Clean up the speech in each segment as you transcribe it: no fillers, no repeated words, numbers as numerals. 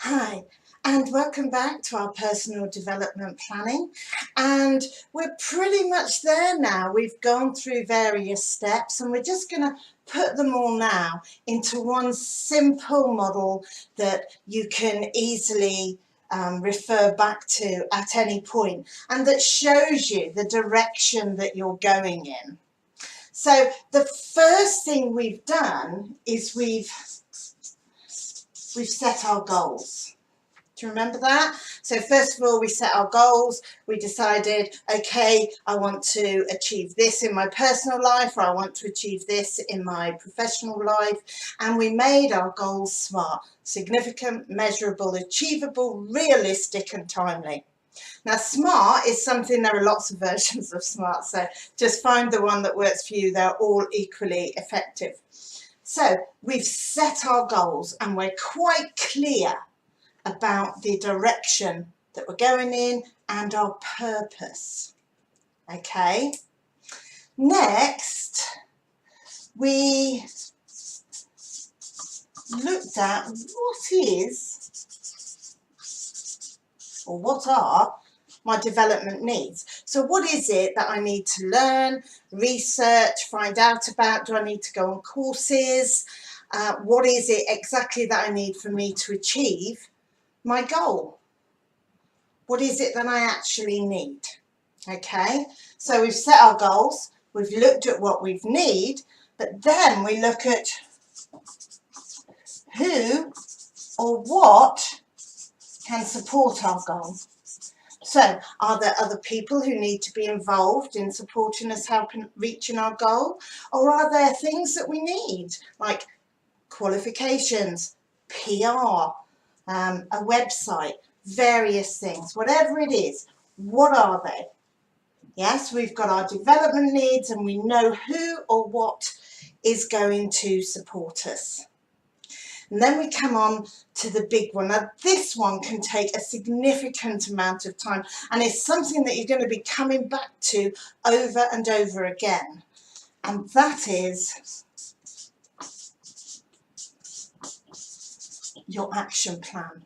Hi, and welcome back to our personal development planning. And we're pretty much there now. We've gone through various steps and we're just going to put them all now into one simple model that you can easily refer back to at any point, and that shows you the direction that you're going in. So the first thing we've done is we've set our goals. Do you remember that? So first of all, we set our goals. We decided, okay, I want to achieve this in my personal life, or I want to achieve this in my professional life. And we made our goals SMART: significant, measurable, achievable, realistic, and timely. Now, SMART is something, there are lots of versions of SMART, so just find the one that works for you. They're all equally effective. So we've set our goals and we're quite clear about the direction that we're going in and our purpose. Okay, next we looked at what are my development needs. So what is it that I need to learn, research, find out about? Do I need to go on courses? What is it exactly that I need for me to achieve my goal? What is it that I actually need? Okay, so we've set our goals, we've looked at what we need, but then we look at who or what can support our goal. So are there other people who need to be involved in supporting us helping reaching our goal? Or are there things that we need, like qualifications, PR, a website, various things, whatever it is? What are they? Yes, we've got our development needs and we know who or what is going to support us. And then we come on to the big one. Now, this one can take a significant amount of time, and it's something that you're going to be coming back to over and over again. And that is your action plan.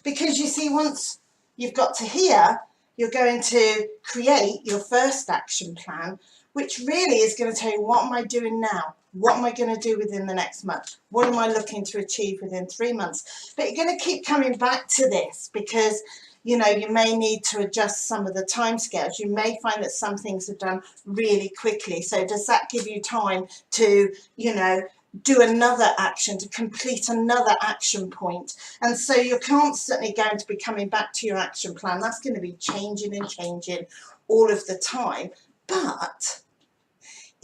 Because you see, once you've got to here, you're going to create your first action plan, which really is going to tell you, what am I doing now? What am I going to do within the next month? What am I looking to achieve within 3 months? But you're going to keep coming back to this because, you know, you may need to adjust some of the timescales. You may find that some things are done really quickly. So does that give you time to, you know, do another action, to complete another action point? And so you're constantly going to be coming back to your action plan. That's going to be changing and changing all of the time. But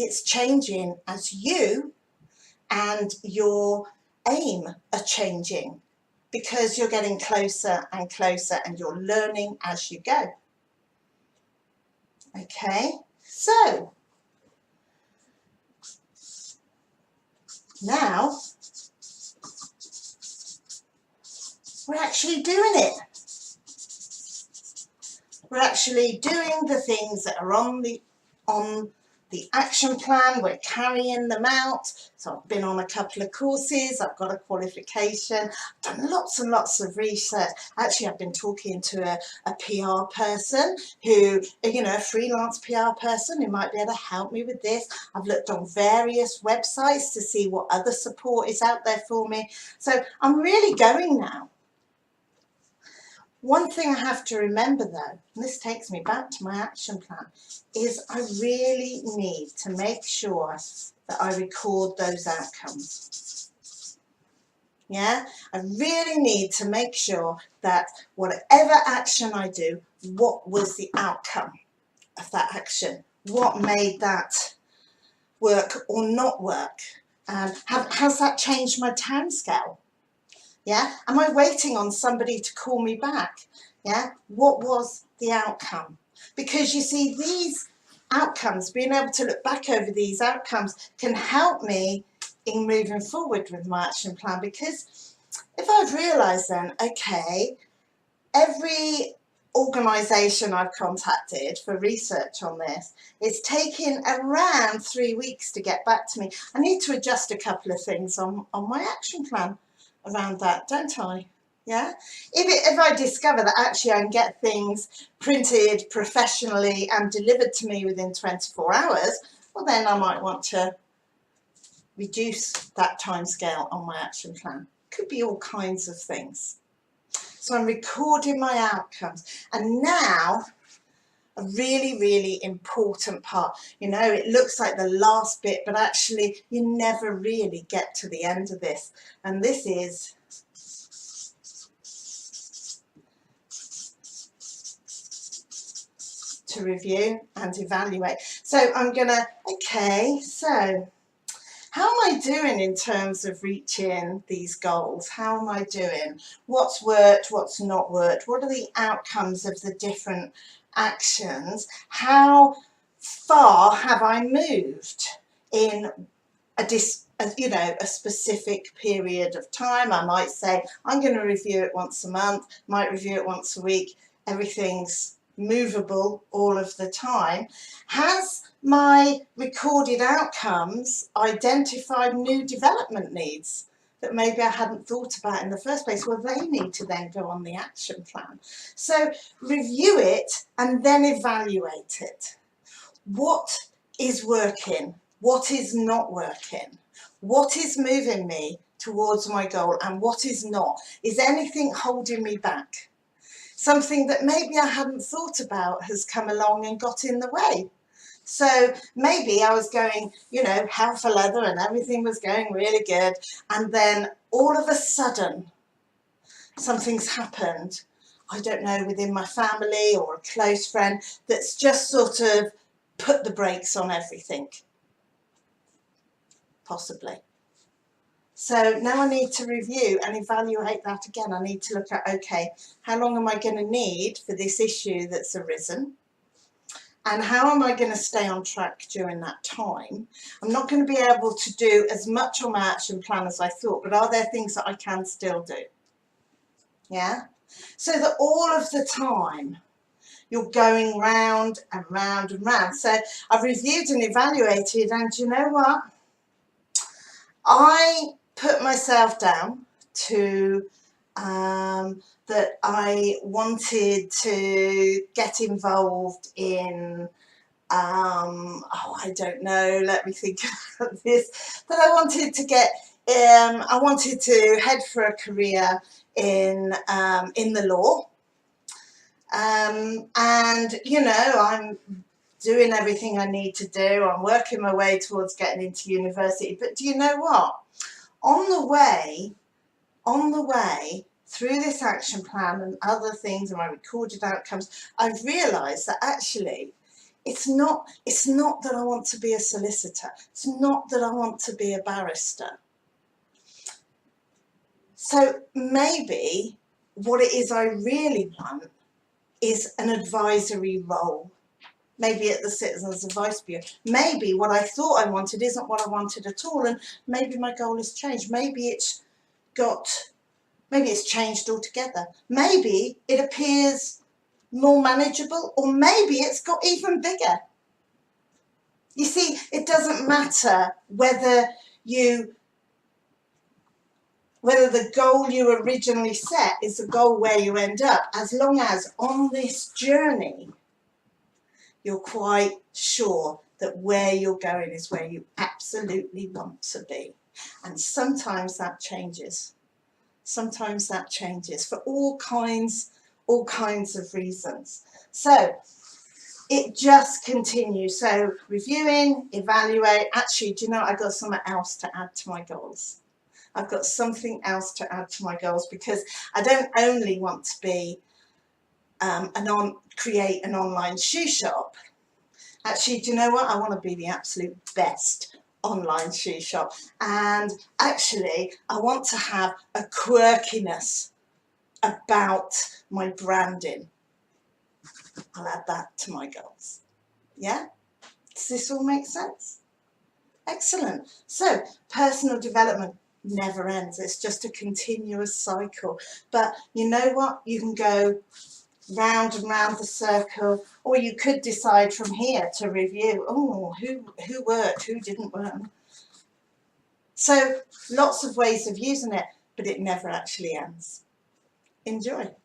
it's changing as you and your aim are changing, because you're getting closer and closer and you're learning as you go. Okay, so now we're actually doing it. We're actually doing the things that are on the action plan. We're carrying them out. So I've been on a couple of courses, I've got a qualification, I've done lots and lots of research. Actually, I've been talking to a PR person who, you know, a freelance PR person who might be able to help me with this. I've looked on various websites to see what other support is out there for me. So I'm really going now. One thing I have to remember though, and this takes me back to my action plan, is I really need to make sure that I record those outcomes. Yeah, I really need to make sure that whatever action I do, what was the outcome of that action? What made that work or not work? Has that changed my timescale? Yeah, am I waiting on somebody to call me back? Yeah, what was the outcome? Because you see, these outcomes, being able to look back over these outcomes, can help me in moving forward with my action plan. Because if I've realised then, okay, every organisation I've contacted for research on this is taking around 3 weeks to get back to me, I need to adjust a couple of things on my action plan around that, don't I? Yeah, if I discover that actually I can get things printed professionally and delivered to me within 24 hours, well then I might want to reduce that time scale on my action plan. Could be all kinds of things. So I'm recording my outcomes. And now a really, really important part. You know, it looks like the last bit, but actually you never really get to the end of this. And this is to review and evaluate. So I'm gonna, okay, so how am I doing in terms of reaching these goals? How am I doing? What's worked, what's not worked? What are the outcomes of the different actions? How far have I moved in a specific period of time? I might say I'm going to review it once a month, might review it once a week. Everything's movable all of the time. Has my recorded outcomes identified new development needs that maybe I hadn't thought about in the first place? Well, they need to then go on the action plan. So review it and then evaluate it. What is working? What is not working? What is moving me towards my goal and what is not? Is anything holding me back? Something that maybe I hadn't thought about has come along and got in the way. So maybe I was going, you know, hell for leather and everything was going really good. And then all of a sudden, something's happened, I don't know, within my family or a close friend that's just sort of put the brakes on everything. Possibly. So now I need to review and evaluate that again. I need to look at, okay, how long am I going to need for this issue that's arisen? And how am I going to stay on track during that time? I'm not going to be able to do as much on my action plan as I thought, but are there things that I can still do? Yeah? So that all of the time you're going round and round and round. So I've reviewed and evaluated, and you know what? I put myself down to that I wanted to get involved in, I don't know, let me think about this, that I wanted to get, I wanted to head for a career in the law. And, you know, I'm doing everything I need to do. I'm working my way towards getting into university. But do you know what? On the way through this action plan and other things and my recorded outcomes, I've realised that actually it's not that I want to be a solicitor. It's not that I want to be a barrister. So maybe what it is I really want is an advisory role. Maybe at the Citizens Advice Bureau. Maybe what I thought I wanted isn't what I wanted at all, and maybe my goal has changed. Maybe it's changed altogether. Maybe it appears more manageable, or maybe it's got even bigger. You see, it doesn't matter whether the goal you originally set is the goal where you end up, as long as on this journey you're quite sure that where you're going is where you absolutely want to be. And sometimes that changes. Sometimes that changes for all kinds of reasons. So it just continues. So reviewing, evaluate. Actually, do you know, I've got something else to add to my goals. I've got something else to add to my goals, because I don't only want to be create an online shoe shop. Actually, do you know what? I want to be the absolute best online shoe shop. And actually, I want to have a quirkiness about my branding. I'll add that to my goals. Yeah? Does this all make sense? Excellent. So, personal development never ends. It's just a continuous cycle. But you know what? You can go round and round the circle, or you could decide from here to review, oh, who worked, who didn't work. So lots of ways of using it, but it never actually ends. Enjoy.